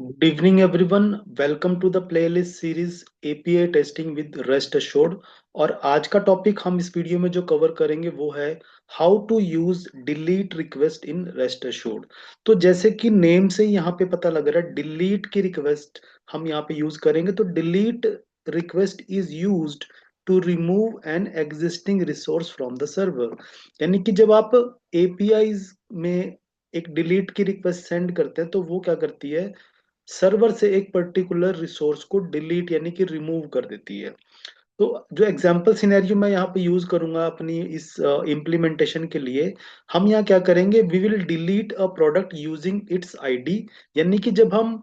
Good evening, everyone. Welcome to the playlist series API testing with rest assured। और आज का topic हम इस वीडियो में जो कवर करेंगे वो है how to use delete request in rest assured। तो जैसे कि नेम से ही यहाँ पे पता लग रहा है डिलीट की रिक्वेस्ट हम यहाँ पे यूज करेंगे। तो delete request is used to remove an existing resource from the server. यानी कि जब आप एपीआईज में एक डिलीट की रिक्वेस्ट सेंड करते हैं तो वो क्या करती है, सर्वर से एक पर्टिकुलर रिसोर्स को डिलीट यानी कि रिमूव कर देती है। तो जो एग्जांपल सिनेरियो मैं यहाँ पे यूज करूंगा अपनी इस इम्प्लीमेंटेशन के लिए, हम यहाँ क्या करेंगे, we will delete a product using its ID. यानी कि जब हम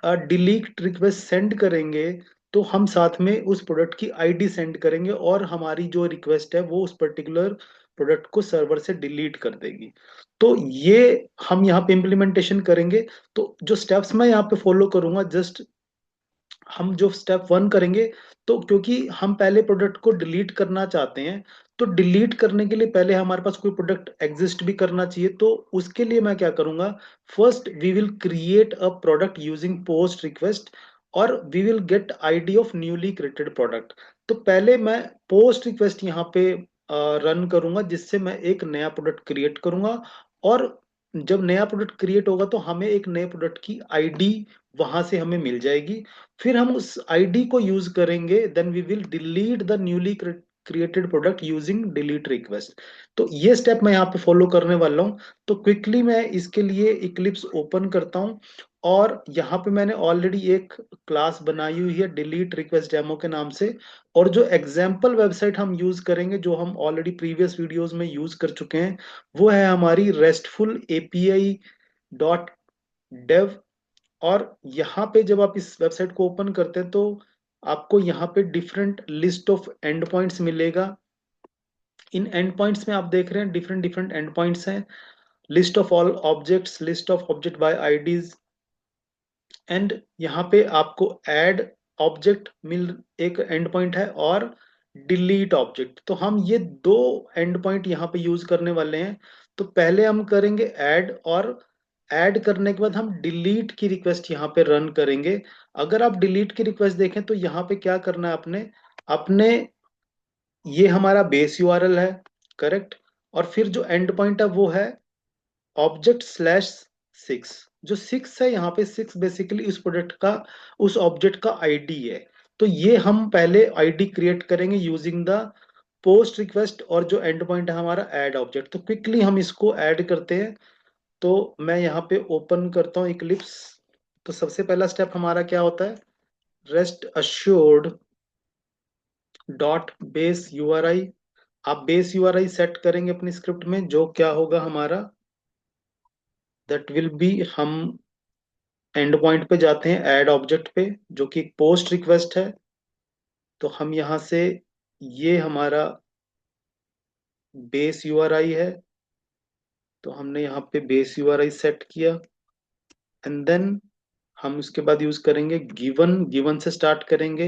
डिलीट रिक्वेस्ट सेंड करेंगे तो हम साथ में उस प्रोडक्ट की आईडी सेंड करेंगे और हमारी जो रिक्वेस्ट है वो उस पर्टिकुलर प्रोडक्ट को सर्वर से डिलीट कर देगी। तो ये हम यहाँ पे इम्प्लीमेंटेशन करेंगे। तो जो स्टेप्स मैं यहाँ पे फॉलो करूंगा, जस्ट हम जो स्टेप वन करेंगे, तो क्योंकि हम पहले प्रोडक्ट को डिलीट करना चाहते हैं, तो डिलीट करने के लिए पहले हमारे पास कोई प्रोडक्ट एग्जिस्ट भी करना चाहिए। तो उसके लिए मैं क्या करूंगा, first we will create a product using post request और we will get ID of newly created product. तो पहले मैं पोस्ट रिक्वेस्ट यहाँ पे रन करूंगा जिससे मैं एक नया प्रोडक्ट क्रिएट करूंगा। और जब नया प्रोडक्ट क्रिएट होगा तो हमें एक नए प्रोडक्ट की आईडी वहां से हमें मिल जाएगी। फिर हम उस आईडी को यूज करेंगे, then we will delete the newly created product using delete request. तो ये स्टेप मैं यहाँ पे फॉलो करने वाला हूँ। तो क्विकली मैं इसके लिए इक्लिप्स ओपन करता हूँ और यहाँ पे मैंने ऑलरेडी एक क्लास बनाई हुई है डिलीट रिक्वेस्ट डेमो के नाम से। और जो एग्जाम्पल वेबसाइट हम यूज करेंगे, जो हम ऑलरेडी प्रीवियस वीडियोस में यूज कर चुके हैं, वो है हमारी रेस्टफुल एपीआई डॉट डेव। और यहाँ पे जब आप इस वेबसाइट को ओपन करते हैं तो आपको यहाँ पे different list of end points मिलेगा। इन एंड पॉइंट्स में आप देख रहे हैं डिफरेंट डिफरेंट एंड पॉइंट्स हैं। List of all objects, list of object by IDs, and यहाँ पे आपको ऐड ऑब्जेक्ट मिल एक एंड पॉइंट है, और डिलीट ऑब्जेक्ट। तो हम ये दो एंड पॉइंट यहाँ पे यूज करने वाले हैं। तो पहले हम करेंगे ऐड, और ऐड करने के बाद हम डिलीट की रिक्वेस्ट यहाँ पे रन करेंगे। अगर आप डिलीट की रिक्वेस्ट देखें तो यहाँ पे क्या करना है आपने, अपने ये हमारा बेस यूआरएल है, करेक्ट। और फिर जो एंड पॉइंट है वो है ऑब्जेक्ट स्लैश सिक्स। जो सिक्स है यहाँ पे, सिक्स बेसिकली उस प्रोडक्ट का, उस ऑब्जेक्ट का आईडी है। तो ये हम पहले आईडी क्रिएट करेंगे यूजिंग द पोस्ट रिक्वेस्ट, और जो एंड पॉइंट है हमारा ऐड ऑब्जेक्ट। तो क्विकली हम इसको ऐड करते हैं। तो मैं यहाँ पे ओपन करता हूँ इक्लिप्स। तो सबसे पहला स्टेप हमारा क्या होता है, rest assured dot base URI. आप बेस यूआरआई सेट करेंगे अपनी स्क्रिप्ट में, जो क्या होगा हमारा, दैट विल बी, हम एंड पॉइंट पे जाते हैं ऐड ऑब्जेक्ट पे जो कि पोस्ट रिक्वेस्ट है। तो हम यहाँ से, ये हमारा बेस यूआरआई है, तो हमने यहाँ पे बेस यूआरआई सेट किया। एंड देन हम उसके बाद यूज करेंगे गिवन। गिवन से स्टार्ट करेंगे।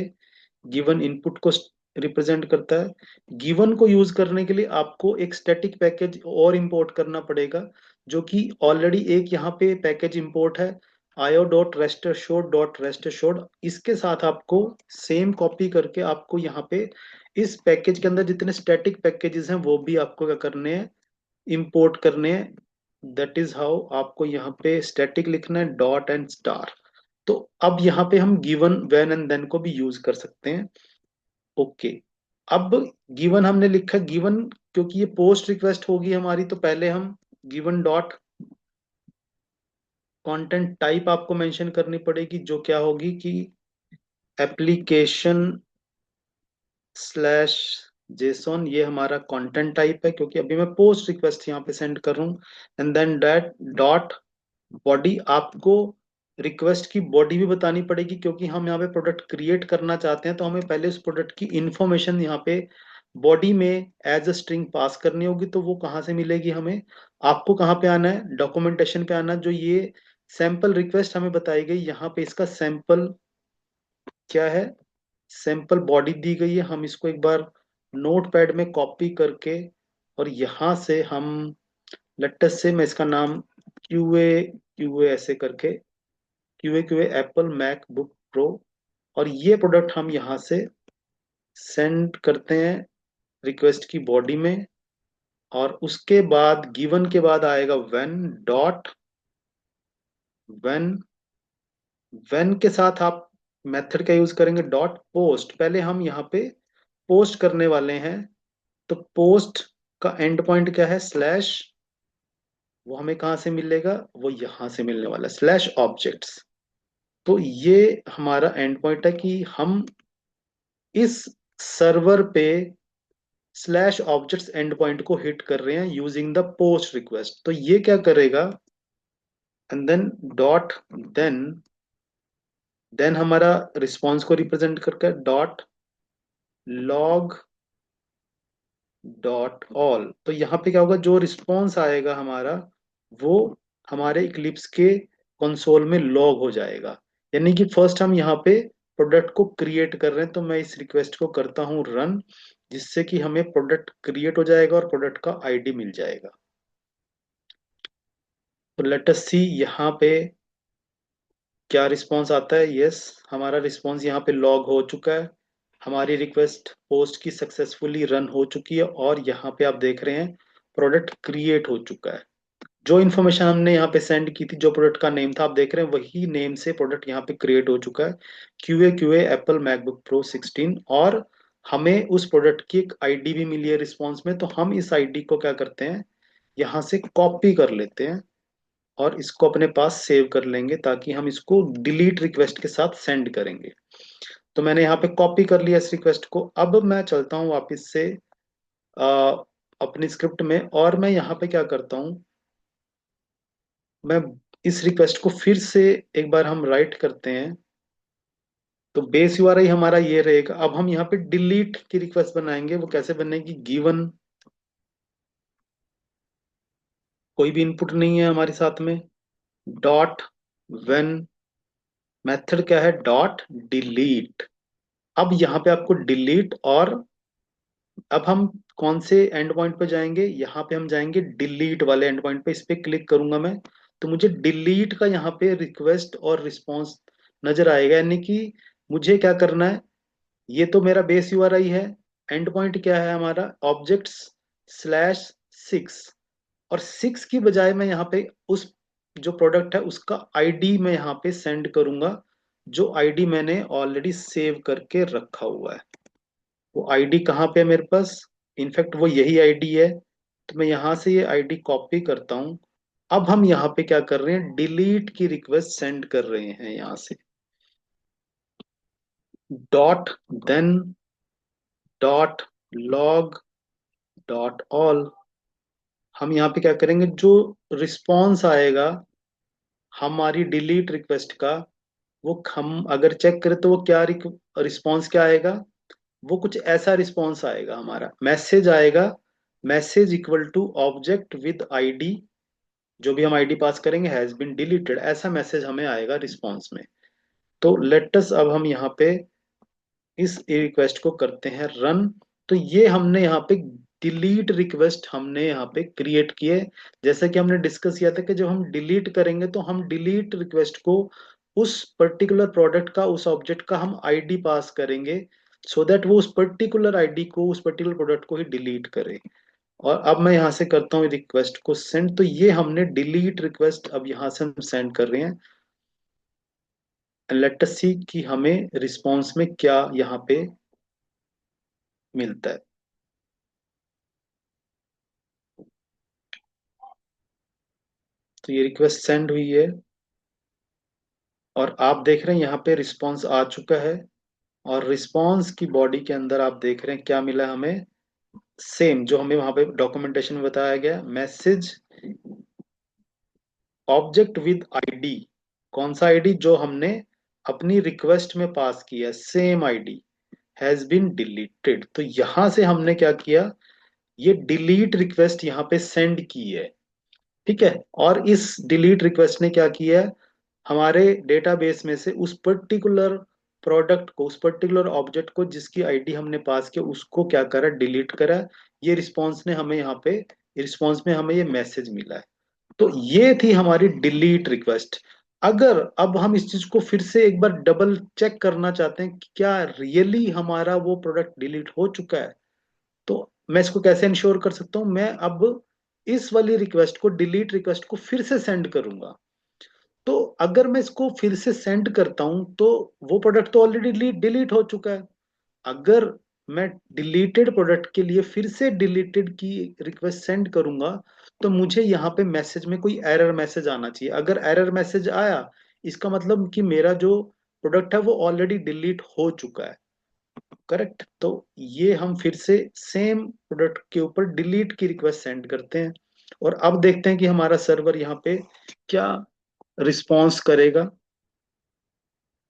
गिवन इनपुट को रिप्रेजेंट करता है। गिवन को यूज करने के लिए आपको एक स्टैटिक पैकेज और इंपोर्ट करना पड़ेगा, जो कि ऑलरेडी एक यहाँ पे पैकेज इंपोर्ट है, io.rest assured.rest assured। इसके साथ आपको सेम कॉपी करके आपको यहाँ पे इस पैकेज के अंदर जितने स्टैटिक पैकेजेस हैं वो भी आपको क्या करने हैं, इंपोर्ट करने हैं। दैट इज हाउ आपको यहाँ पे स्टैटिक लिखना है, डॉट एंड स्टार। तो अब यहाँ पे हम गिवन, व्हेन एंड देन को भी यूज कर सकते हैं। ओके, अब गिवन हमने लिखा, गिवन क्योंकि ये पोस्ट रिक्वेस्ट होगी हमारी, तो पहले हम गिवन डॉट कंटेंट टाइप आपको मेंशन करनी पड़ेगी, जो क्या होगी कि एप्लीकेशन स्लैश जेसॉन। ये हमारा कंटेंट टाइप है क्योंकि अभी मैं पोस्ट रिक्वेस्ट यहाँ पे सेंड कर रहा हूँ। And then that dot body, आपको रिक्वेस्ट की बॉडी भी बतानी पड़ेगी क्योंकि हम यहाँ पे प्रोडक्ट क्रिएट करना चाहते हैं। तो हमें पहले उस प्रोडक्ट की इंफॉर्मेशन यहाँ पे बॉडी में एज अ स्ट्रिंग पास करनी होगी। तो वो कहाँ से मिलेगी हमें, आपको कहाँ पे आना है, डॉक्यूमेंटेशन पे आना। जो ये सैंपल रिक्वेस्ट हमें बताई गई, यहाँ पे इसका सैंपल क्या है, सैंपल बॉडी दी गई है। हम इसको एक बार नोट पैड में कॉपी करके, और यहाँ से हम लेट्स से, मैं इसका नाम क्यूए क्यूए ऐसे करके QA एप्पल मैकबुक प्रो, और ये प्रोडक्ट हम यहाँ से सेंड करते हैं रिक्वेस्ट की बॉडी में। और उसके बाद गिवन के बाद आएगा व्हेन व्हेन के साथ आप मेथड का यूज करेंगे डॉट पोस्ट। पहले हम यहाँ पे पोस्ट करने वाले हैं, तो पोस्ट का एंड पॉइंट क्या है, स्लैश। वो हमें कहाँ से मिलेगा, वो यहाँ से मिलने वाला स्लैश ऑब्जेक्ट्स। तो ये हमारा एंड पॉइंट है कि हम इस सर्वर पे स्लैश ऑब्जेक्ट्स एंड पॉइंट को हिट कर रहे हैं यूजिंग द पोस्ट रिक्वेस्ट। तो ये क्या करेगा, and then dot then then हमारा रिस्पॉन्स को रिप्रेजेंट करके डॉट लॉग डॉट ऑल। तो यहाँ पे क्या होगा, जो रिस्पॉन्स आएगा हमारा, वो हमारे इक्लिप्स के कंसोल में लॉग हो जाएगा। यानी कि फर्स्ट हम यहाँ पे प्रोडक्ट को क्रिएट कर रहे हैं, तो मैं इस रिक्वेस्ट को करता हूँ रन, जिससे कि हमें प्रोडक्ट क्रिएट हो जाएगा और प्रोडक्ट का आईडी मिल जाएगा। तो लेट अस सी यहाँ पे क्या रिस्पॉन्स आता है। यस, हमारा रिस्पॉन्स यहाँ पे लॉग हो चुका है, हमारी रिक्वेस्ट पोस्ट की सक्सेसफुली रन हो चुकी है, और यहाँ पे आप देख रहे हैं प्रोडक्ट क्रिएट हो चुका है। जो इन्फॉर्मेशन हमने यहाँ पे सेंड की थी, जो प्रोडक्ट का नेम था, आप देख रहे हैं वही नेम से प्रोडक्ट यहाँ पे क्रिएट हो चुका है, क्यूए एप्पल मैकबुक प्रो 16। और हमें उस प्रोडक्ट की एक आईडी भी मिली है रिस्पॉन्स में, तो हम इस आईडी को क्या करते हैं, यहाँ से कॉपी कर लेते हैं और इसको अपने पास सेव कर लेंगे, ताकि हम इसको डिलीट रिक्वेस्ट के साथ सेंड करेंगे। तो मैंने यहाँ पे कॉपी कर लिया इस रिक्वेस्ट को। अब मैं चलता हूँ वापस से अ, अपनी स्क्रिप्ट में, और मैं यहाँ पे क्या करता हूँ, मैं इस रिक्वेस्ट को फिर से एक बार हम राइट करते हैं। तो बेस यूआरआई हमारा ये रहेगा। अब हम यहाँ पे डिलीट की रिक्वेस्ट बनाएंगे। वो कैसे बनेगी, गिवन कोई भी इनपुट नहीं है हमारे साथ में, डॉट व्हेन मेथड क्या है, डॉट डिलीट। अब यहाँ पे आपको डिलीट, और अब हम कौन से एंड पॉइंट पे जाएंगे, यहाँ पे हम जाएंगे डिलीट वाले एंड पॉइंट पे। इस पे क्लिक करूंगा मैं, तो मुझे डिलीट का यहाँ पे रिक्वेस्ट और रिस्पॉन्स नजर आएगा। यानी कि मुझे क्या करना है, ये तो मेरा बेस यूआरआई है, एंड पॉइंट क्या है हमारा, ऑब्जेक्ट्स स्लैश 6। और 6 की बजाय मैं यहाँ पे उस जो प्रोडक्ट है उसका आईडी मैं यहाँ पे सेंड करूंगा, जो आईडी मैंने ऑलरेडी सेव करके रखा हुआ है। वो आईडी कहाँ पे है मेरे पास, इनफैक्ट वो यही आईडी है। तो मैं यहाँ से ये आईडी कॉपी करता हूँ। अब हम यहाँ पे क्या कर रहे हैं, डिलीट की रिक्वेस्ट सेंड कर रहे हैं यहाँ से, dot then dot log dot all. हम यहाँ पे क्या करेंगे, जो रिस्पॉन्स आएगा हमारी डिलीट रिक्वेस्ट का, वो हम अगर चेक करें तो वो क्या रिस्पॉन्स क्या आएगा, वो कुछ ऐसा रिस्पॉन्स आएगा, हमारा मैसेज आएगा, message equal to object with ID, जो भी हम आईडी पास करेंगे हैज बीन डिलीटेड, ऐसा मैसेज हमें आएगा रिस्पॉन्स में। तो लेटस अब हम यहाँ पे इस रिक्वेस्ट को करते हैं रन। तो ये हमने यहाँ पे डिलीट रिक्वेस्ट हमने यहाँ पे क्रिएट किए। जैसा कि हमने डिस्कस किया था कि जब हम डिलीट करेंगे तो हम डिलीट रिक्वेस्ट को उस पर्टिकुलर प्रोडक्ट का, उस ऑब्जेक्ट का हम आईडी पास करेंगे, सो दैट वो उस पर्टिकुलर आईडी को, उस पर्टिकुलर प्रोडक्ट को ही डिलीट करे। और अब मैं यहाँ से करता हूँ रिक्वेस्ट को सेंड। तो ये हमने डिलीट रिक्वेस्ट अब यहाँ से हम सेंड कर रहे हैं। लेट अस सी कि हमें रिस्पॉन्स में क्या यहाँ पे मिलता है। तो ये रिक्वेस्ट सेंड हुई है, और आप देख रहे हैं यहाँ पे रिस्पॉन्स आ चुका है। और रिस्पॉन्स की बॉडी के अंदर आप देख रहे हैं क्या मिला है हमें, सेम जो हमें वहां पे डॉक्यूमेंटेशन में बताया गया, मैसेज ऑब्जेक्ट विद आईडी। कौन सा आईडी, जो हमने अपनी रिक्वेस्ट में पास किया, same ID has been deleted. तो यहां से हमने क्या किया, ये डिलीट रिक्वेस्ट यहाँ पे सेंड की है। ठीक है, और इस डिलीट रिक्वेस्ट ने क्या किया है, हमारे डेटाबेस में से उस पर्टिकुलर प्रोडक्ट को, उस पर्टिकुलर ऑब्जेक्ट को जिसकी आईडी हमने पास किया, उसको क्या करा, डिलीट करा। ये रिस्पॉन्स ने हमें यहाँ पे, रिस्पॉन्स में हमें ये मैसेज मिला है। तो ये थी हमारी डिलीट रिक्वेस्ट। अगर अब हम इस चीज को फिर से एक बार डबल चेक करना चाहते हैं कि क्या रियली हमारा वो प्रोडक्ट डिलीट हो चुका है, तो मैं इसको कैसे इंश्योर कर सकता हूं? मैं अब इस वाली रिक्वेस्ट को, डिलीट रिक्वेस्ट को फिर से सेंड करूंगा। तो अगर मैं इसको फिर से सेंड करता हूं तो वो प्रोडक्ट तो ऑलरेडी डिलीट हो चुका है। अगर मैं डिलीटेड प्रोडक्ट के लिए फिर से डिलीटेड की रिक्वेस्ट सेंड करूंगा तो मुझे यहाँ पे मैसेज में कोई एरर मैसेज आना चाहिए। अगर एरर मैसेज आया, इसका मतलब कि मेरा जो प्रोडक्ट है वो ऑलरेडी डिलीट हो चुका है। करेक्ट। तो ये हम फिर से सेम प्रोडक्ट के ऊपर डिलीट की रिक्वेस्ट सेंड करते हैं, और अब देखते हैं कि हमारा सर्वर यहाँ पे क्या रिस्पॉन्स करेगा।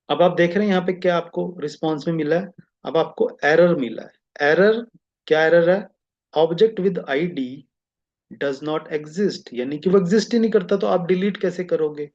अब आप देख रहे हैं यहाँ पे क्या आपको रिस्पॉन्स में मिला है। अब आपको एरर मिला है। एरर, क्या एरर है? Object with ID does not exist, यानी कि वो एग्जिस्ट ही नहीं करता। तो आप डिलीट कैसे करोगे?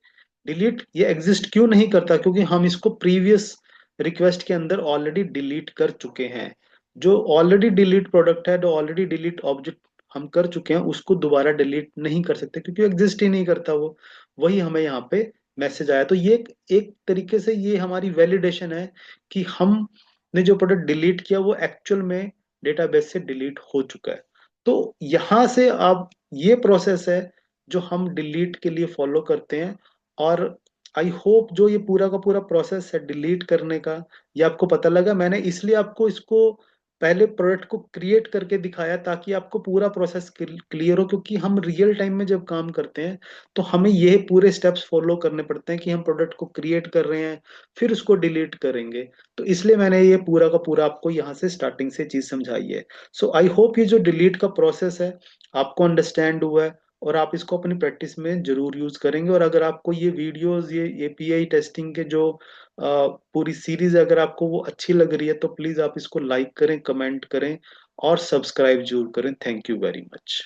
डिलीट ये एग्जिस्ट क्यों नहीं करता? क्योंकि हम इसको प्रीवियस रिक्वेस्ट के अंदर ऑलरेडी डिलीट कर चुके हैं। जो ऑलरेडी डिलीट प्रोडक्ट है, जो ऑलरेडी डिलीट ऑब्जेक्ट हम कर चुके हैं, उसको दोबारा डिलीट नहीं कर सकते क्योंकि एग्जिस्ट ही नहीं करता वो। वही हमें यहाँ पे मैसेज आया। तो ये एक तरीके से ये हमारी वैलिडेशन है कि हमने जो प्रोडक्ट डिलीट किया वो एक्चुअल में डेटाबेस से डिलीट हो चुका है। तो यहां से आप, ये प्रोसेस है जो हम डिलीट के लिए फॉलो करते हैं। और आई होप जो ये पूरा का पूरा प्रोसेस है डिलीट करने का, ये आपको पता लगा। मैंने इसलिए आपको इसको पहले प्रोडक्ट को क्रिएट करके दिखाया ताकि आपको पूरा प्रोसेस क्लियर हो, क्योंकि हम रियल टाइम में जब काम करते हैं तो हमें ये पूरे स्टेप्स फॉलो करने पड़ते हैं कि हम प्रोडक्ट को क्रिएट कर रहे हैं फिर उसको डिलीट करेंगे। तो इसलिए मैंने ये पूरा का पूरा आपको यहाँ से स्टार्टिंग से चीज समझाई है। सो आई होप ये जो डिलीट का प्रोसेस है आपको अंडरस्टैंड हुआ है, और आप इसको अपनी प्रैक्टिस में जरूर यूज करेंगे। और अगर आपको ये वीडियोस, ये एपीआई टेस्टिंग के जो पूरी सीरीज है, अगर आपको वो अच्छी लग रही है तो प्लीज आप इसको लाइक करें, कमेंट करें और सब्सक्राइब जरूर करें। Thank you very much.